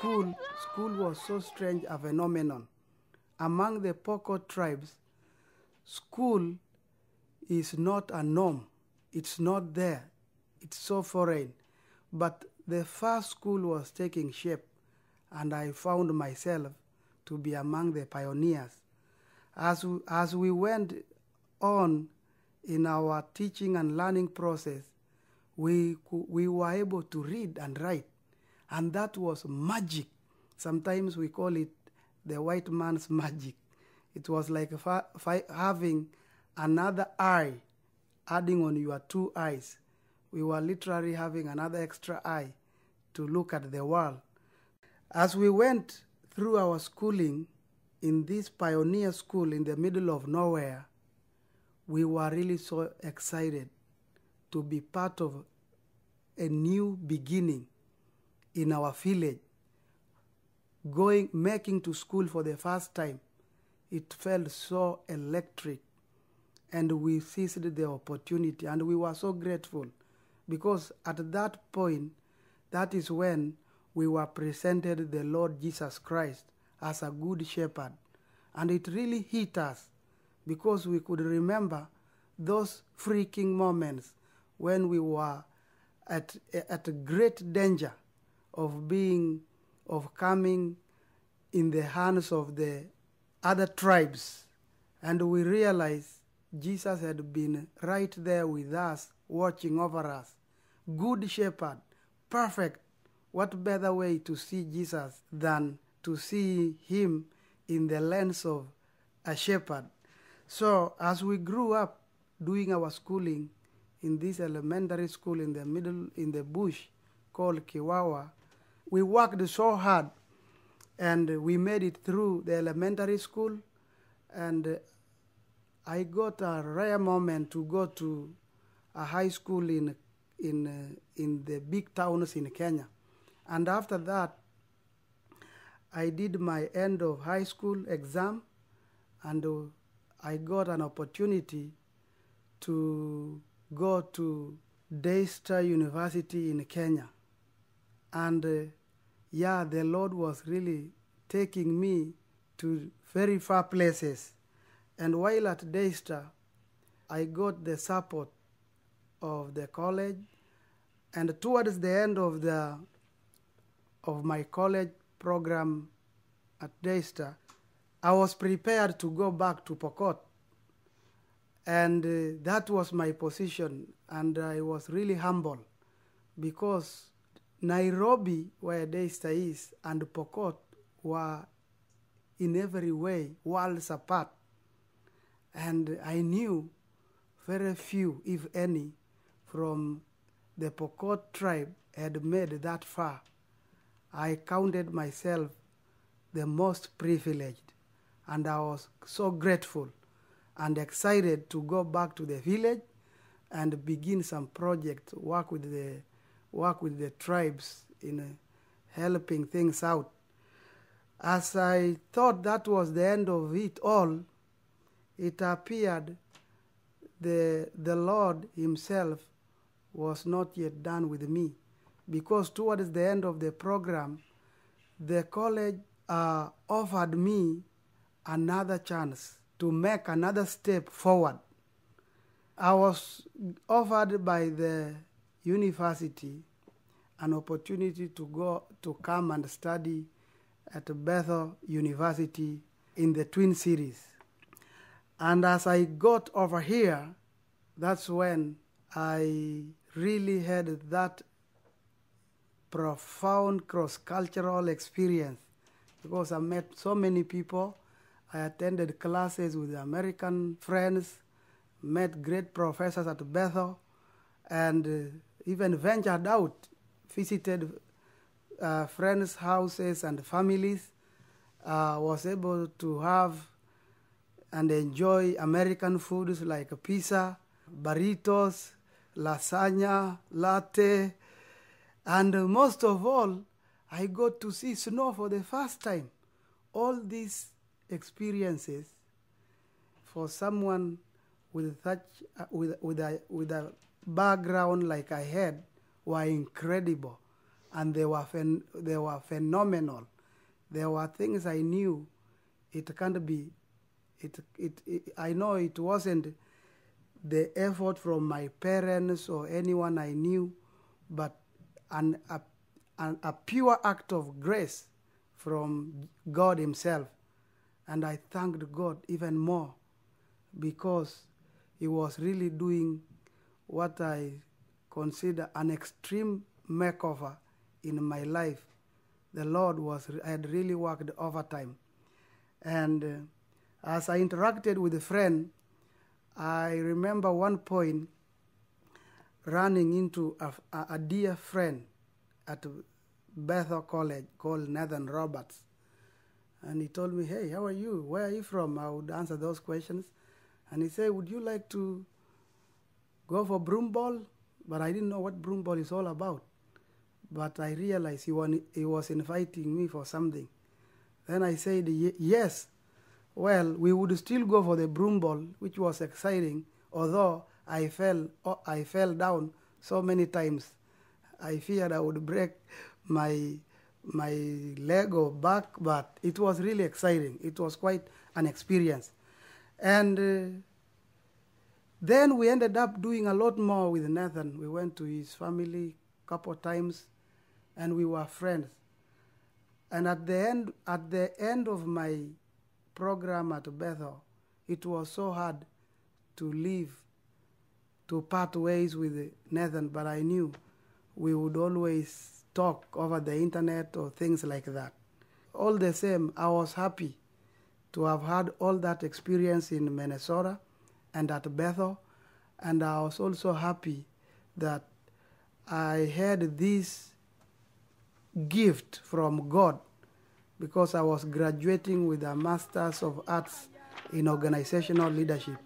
school was so strange a phenomenon. Among the Pokot tribes, school is not a norm. It's not there. It's so foreign. But the first school was taking shape, and I found myself to be among the pioneers. As we went on in our teaching and learning process, we were able to read and write, and that was magic. Sometimes we call it the white man's magic. It was like having another eye, adding on your two eyes. We were literally having another extra eye to look at the world. As we went through our schooling in this pioneer school in the middle of nowhere, we were really so excited to be part of a new beginning in our village. Making to school for the first time, it felt so electric, and we seized the opportunity, and we were so grateful, because at that point, that is when we were presented the Lord Jesus Christ as a good shepherd. And it really hit us, because we could remember those freaking moments when we were at great danger of coming in the hands of the other tribes. And we realized Jesus had been right there with us, watching over us. Good shepherd, perfect. What better way to see Jesus than to see him in the lens of a shepherd? So as we grew up doing our schooling in this elementary school in the bush called Kiwawa, we worked so hard, and we made it through the elementary school, and I got a rare moment to go to a high school in the big towns in Kenya. And after that, I did my end of high school exam, and I got an opportunity to go to Daystar University in Kenya. And the Lord was really taking me to very far places. And while at Daystar, I got the support of the college, and towards the end of my college program at Daystar, I was prepared to go back to Pokot. And that was my position, and I was really humble, because Nairobi, where Daystar is, and Pokot were in every way worlds apart. And I knew very few, if any, from the Pokot tribe had made that far. I counted myself the most privileged, and I was so grateful and excited to go back to the village and begin some projects, work with the tribes in helping things out. As I thought that was the end of it all, it appeared the Lord himself was not yet done with me, because towards the end of the program, the college offered me another chance to make another step forward. I was offered by the university an opportunity to come and study at Bethel University in the Twin Cities. And as I got over here, that's when I really had that profound cross-cultural experience, because I met so many people. I attended classes with American friends, met great professors at Bethel, and even ventured out, visited friends' houses and families, was able to have and enjoy American foods like pizza, burritos, lasagna, latte, and most of all, I got to see snow for the first time. All these experiences, for someone with a background like I had, were incredible. and they were phenomenal. There were things I knew it can't be. I know it wasn't the effort from my parents or anyone I knew, but a pure act of grace from God himself. And I thanked God even more because he was really doing what I consider an extreme makeover in my life. The Lord had really worked overtime. And as I interacted with a friend, I remember one point running into a dear friend at Bethel College called Nathan Roberts. And he told me, hey, how are you? Where are you from? I would answer those questions. And he said, would you like to go for broom ball? But I didn't know what broom ball is all about. But I realized he was inviting me for something. Then I said, yes. Well, we would still go for the broom ball, which was exciting, although I fell down so many times. I feared I would break my leg or back, but it was really exciting. It was quite an experience. And then we ended up doing a lot more with Nathan. We went to his family a couple of times, and we were friends. And at the end of my program at Bethel, it was so hard to leave, to part ways with Nathan, but I knew we would always talk over the internet or things like that. All the same, I was happy to have had all that experience in Minnesota and at Bethel, and I was also happy that I had this gift from God because I was graduating with a Master's of Arts in Organizational Leadership.